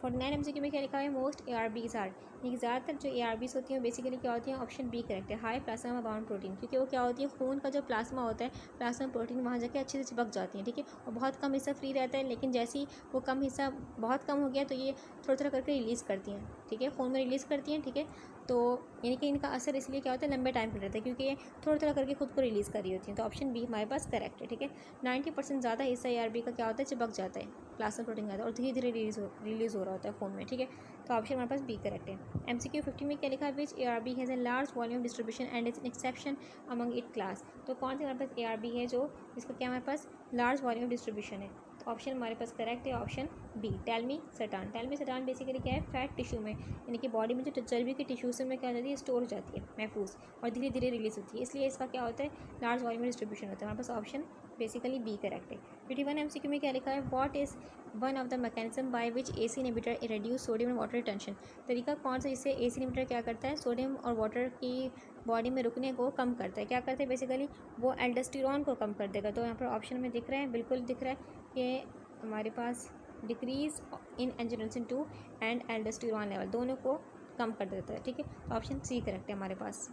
49 MCQ में क्या लिखा है, मोस्ट ARBs आर, यानी कि ज़्यादातर जो ARBs होती हैं बेसिकली क्या होती हैं, ऑप्शन बी करेक्ट है, हाई प्लाज्मा बाउंड प्रोटीन, क्योंकि वो क्या होती है, खून का जो प्लाज्मा होता है, प्लाज्मा प्रोटीन वहाँ जाके अच्छे से चिपक जाती हैं, ठीक है। और बहुत कम हिस्सा फ्री रहता है, लेकिन जैसे ही वो कम हिस्सा बहुत कम हो गया तो ये थोड़ा थोड़ा करके रिलीज़ करती हैं, ठीक है, खून में रिलीज़ करती हैं, ठीक है। तो यानी कि इनका असर इसलिए क्या होता है, लंबे टाइम पर रहता है, क्योंकि ये थोड़ा थोड़ा करके खुद को रिलीज़ कर रही होती हैं, तो ऑप्शन बी हमारे पास करेक्ट है, ठीक है। 90% ज़्यादा हिस्सा ARB का क्या होता है, चिपक जाता है, प्लाज्मा प्रोटीन का, और धीरे धीरे रिलीज़ हो रहा होता है खून में, ठीक है। तो ऑप्शन हमारे पास बी करेक्ट है। MCQ 50 में क्या लिखा है, विच ARB has a large volume distribution and is an exception among it class. तो कौन सी हमारे पास ARB है जो जिसका क्या हमारे पास लार्ज वॉल्यूम डिस्ट्रीब्यूशन है, तो ऑप्शन हमारे पास करेक्ट है, ऑप्शन बी टेल्मीसटान। टेल्मीसटान बेसिकली क्या है, फैट टिश्यू में यानी कि बॉडी में जो चर्बी की टिश्यूज में क्या हो जाती है, स्टोर हो जाती है महफूज, और धीरे धीरे रिलीज होती है, इसलिए इसका क्या होता है, लार्ज वॉल्यूम डिस्ट्रीब्यूशन होता है, हमारे पास ऑप्शन बेसिकली बी करेक्ट है। 51 MCQ में क्या लिखा है, what is one of the mechanism by which AC inhibitor reduce sodium and water retention. तरीका कौन सा जिससे AC इनहिबिटर क्या करता है, सोडियम और वाटर की बॉडी में रुकने को कम करता है, क्या करता है बेसिकली, वो एल्डोस्टेरोन को कम कर देगा। तो यहाँ पर ऑप्शन में दिख रहा है, बिल्कुल दिख रहा है कि हमारे पास decrease in angiotensin 2 and aldosterone level दोनों को कम कर देता है, ठीक है। तो ऑप्शन सी करेक्ट है हमारे पास।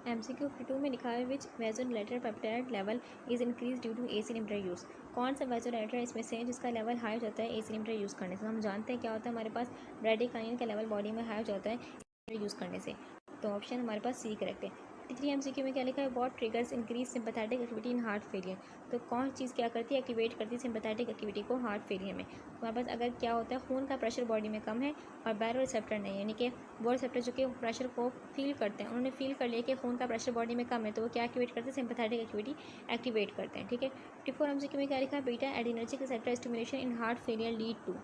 MCQ 52 में लिखा है, which vasodilator peptide level is increase due to AC inhibitor use. कौन सा वेजोडिलेटर इसमें से है जिसका लेवल हाई हो जाता है AC इनहिबिटर यूज़ करने से। हम जानते हैं क्या होता है, हमारे पास ब्रेडिकाइन का लेवल बॉडी में हाई हो जाता है यूज़ करने से, तो ऑप्शन हमारे पास सी करेक्ट है। 53 MCQ में क्या लिखा है, what triggers increase sympathetic activity in heart failure. तो कौन चीज़ क्या करती है, एक्टिवेट करती है सिंपैथेटिक एक्टिविटी को हार्ट फेलियर में। तो हमारे पास अगर क्या होता है, खून का प्रेशर बॉडी में कम है और बैरो रिसेप्टर नहीं, यानी कि वो रिसेप्टर जो कि प्रेशर को फील करते हैं, उन्होंने फील कर लिया कि खून का प्रेशर बॉडी में कम है, तो वो क्या एक्टिवेट करते हैं, सिंपैथेटिक एक्टिविटी एक्टिवेट करते हैं, ठीक है। 54 MCQ में क्या लिखा है, beta adrenergic receptor stimulation in heart failure lead to.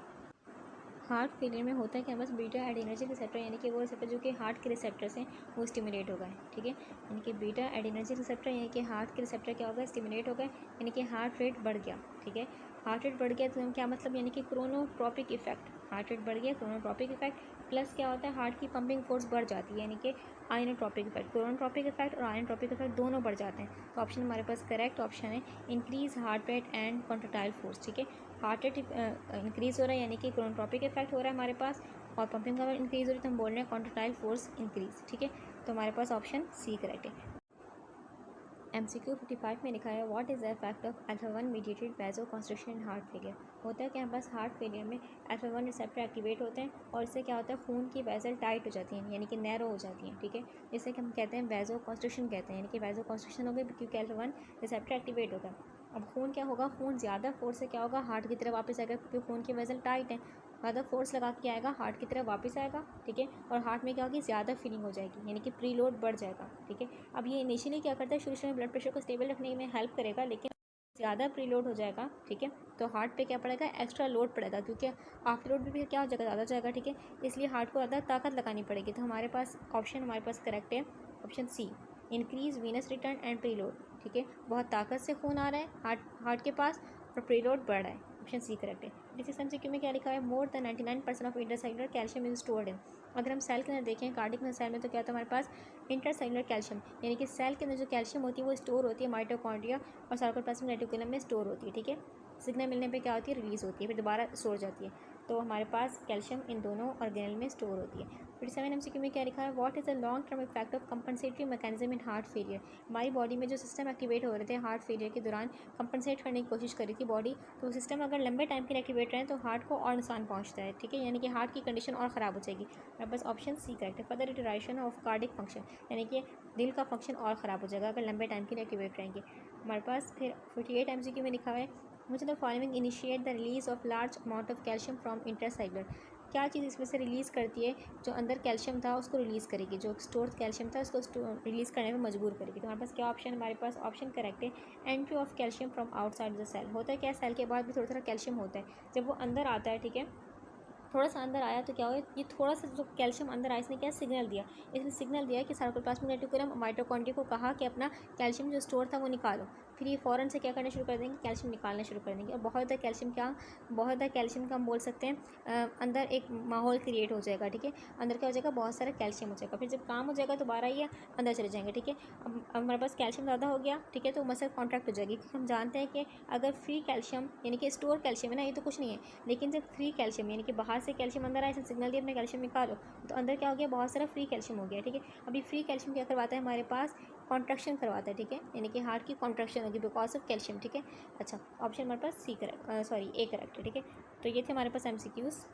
Heart failure में होता है कि बस बीटा एडिनर्जिक रिसेप्टर यानी कि वो रिसेप्टर जो कि हार्ट के रिसेप्टर्स हैं वो स्टिमुलेट हो गए, ठीक है। यानी कि बीटा एडिनर्जिक रिसेप्टर यानी कि हार्ट के रिसेप्टर क्या होगा, स्टिमुलेट हो गए, यानी कि हार्ट रेट बढ़ गया, ठीक है। हार्ट रेट बढ़ गया तो क्या मतलब, यानी कि क्रोनोट्रॉपिक इफेक्ट, हार्ट रेट बढ़ गया, क्रोनोट्रॉपिक इफेक्ट प्लस क्या होता है, हार्ट की पंपिंग फोर्स बढ़ जाती है, यानी कि आयनोट्रॉपिक इफेक्ट, क्रोनोट्रॉपिक इफेक्ट और आयनोट्रॉपिक इफेक्ट दोनों बढ़ जाते हैं। तो ऑप्शन हमारे पास करेक्ट ऑप्शन है, increase heart rate and contractile force, ठीक है। हार्ट रेट इंक्रीज हो रहा है यानी कि क्रोनोट्रॉपिक इफेक्ट हो रहा है हमारे पास, और पंपिंग पावर इंक्रीज हो रही है तो हम बोल रहे हैं कॉन्ट्रेक्टाइल फोर्स इंक्रीज, ठीक है। तो हमारे पास ऑप्शन सी करेक्ट है। MCQ 55 में लिखा है, what is the effect of अल्फा-1 mediated vaso constriction in heart failure. होता है कि हमारे पास हार्ट फेलियर में अल्फा-1 रिसेप्टर एक्टिवेट होते हैं और इससे क्या होता है, खून की वेसल टाइट हो जाती हैं, यानी कि नैरो हो जाती हैं, ठीक है। जिससे कि हम कहते हैं वैसो कंस्ट्रिक्शन कहते हैं, यानी कि वैसो कंस्ट्रिक्शन हो गई क्योंकि अल्फा-1 रिसेप्टर एक्टिवेट होता है। अब खून क्या होगा, खून ज़्यादा फोर्स से क्या होगा, हार्ट की तरफ वापस आएगा, क्योंकि खून की वेसल टाइट है, ज़्यादा फोर्स लगा के आएगा, हार्ट की तरफ वापस आएगा, ठीक है। और हार्ट में क्या होगी, ज़्यादा फीलिंग हो जाएगी, यानी कि प्री लोड बढ़ जाएगा, ठीक है। अब ये इनिशियली क्या करता है, शुरू में ब्लड प्रेशर को स्टेबल रखने में हेल्प करेगा, लेकिन ज़्यादा प्री लोड हो जाएगा, ठीक है, तो हार्ट पे क्या पड़ेगा, एक्स्ट्रा लोड पड़ेगा, क्योंकि आफ्टर लोड भी क्या हो जाएगा, ज़्यादा जाएगा, ठीक है। इसलिए हार्ट को ज़्यादा ताकत लगानी पड़ेगी। तो हमारे पास ऑप्शन हमारे पास करेक्ट है, option C, increase venous return and preload, ठीक है। बहुत ताकत से खून आ रहा है हार्ट के पास और प्री लोड बढ़ रहा है, ऑप्शन सी करेक्ट है। डिस MCQ में क्या लिखा है, more than 99% of intracellular calcium is stored in. अगर हम सेल के अंदर देखें कार्डियक सेल में तो क्या होता है हमारे पास इंटरसेलुलर कैल्शियम, यानी कि सेल के अंदर जो कैल्शियम होती है वो स्टोर होती है माइटोकॉन्ड्रिया और सार्कोप्लाज्मिक रेटिकुलम में स्टोर होती है। ठीक है, सिग्नल मिलने पे क्या होती है, रिलीज़ होती है, फिर दोबारा स्टोर जाती है। तो हमारे पास कैल्शियम इन दोनों ऑर्गेनल में स्टोर होती है। 57 MCQ में क्या लिखा है, what is the long term effect of compensatory mechanism in heart failure. हमारी बॉडी में जो सिस्टम एक्टिवेट हो रहे थे हार्ट फेलियर के दौरान, कंपनसेट करने की कोशिश कर रही थी बॉडी, तो वो सिस्टम अगर लंबे टाइम के लिए एक्टिवेट रहे तो हार्ट को और नुकसान पहुंचता है। ठीक है, यानी कि हार्ट की कंडीशन और ख़राब हो जाएगी। हमारे पास ऑप्शन सी करेक्ट है, further deterioration of cardiac function, यानी कि दिल का फंक्शन और ख़राब हो जाएगा अगर लंबे टाइम के लिए एक्टिवेट रहेंगे। हमारे पास फिर 48 MCQ में लिखा है, मुझे the following initiate the release of large amount of calcium from intercellular. क्या चीज़ इसमें से रिलीज़ करती है, जो अंदर कैल्शियम था उसको रिलीज़ करेगी, जो स्टोर कैल्शियम था उसको रिलीज़ करने में मजबूर करेगी। तो हमारे पास क्या ऑप्शन, हमारे पास ऑप्शन करेक्ट है, entry of calcium from outside the cell. होता है क्या, सेल के बाद भी थोड़ा थोड़ा कैल्शियम होता है, जब वो अंदर आता है, ठीक है, थोड़ा सा अंदर आया तो क्या हुआ, ये थोड़ा सा जो कैल्शियम अंदर आया इसने क्या सिग्नल दिया, इसने सिग्नल दिया कि सार्कोप्लाज्मिक रेटिकुलम माइटोकॉन्ड्रिया को कहा कि अपना कैल्शियम जो स्टोर था वो निकालो। फिर ये फ़ौरन से क्या करना शुरू कर देंगे, कैल्शियम निकालना शुरू कर देंगे। और बहुत ज़्यादा कैल्शियम क्या, बहुत ज़्यादा कैल्शियम का हम बोल सकते हैं अंदर एक माहौल क्रिएट हो जाएगा। ठीक है, अंदर क्या हो जाएगा, बहुत सारा कैल्शियम हो जाएगा। फिर जब काम हो जाएगा दोबारा ये अंदर चले जाएंगे। ठीक है, अब हमारे पास कैल्शियम ज़्यादा हो गया, ठीक है, तो मसल कॉन्ट्रैक्ट हो जाएगी, क्योंकि हम जानते हैं कि अगर फ्री कैल्शियम यानी कि स्टोर कैल्शियम है ना, ये तो कुछ नहीं है, लेकिन जब फ्री कैल्शियम यानी कि बाहर से कैल्शियम अंदर आए, सिग्नल दिया अपने कैल्शियम निकालो, तो अंदर क्या हो गया, बहुत सारा फ्री कैल्शियम हो गया। ठीक है, अभी फ्री कैल्शियम क्या करवाता है हमारे पास, कॉन्ट्रैक्शन करवाता है। ठीक है, यानी कि हार्ट की कॉन्ट्रैक्शन होगी बिकॉज ऑफ कैल्शियम। ठीक है, अच्छा ऑप्शन हमारे पास C correct, sorry A correct है। ठीक है, तो ये थे हमारे पास MCQs।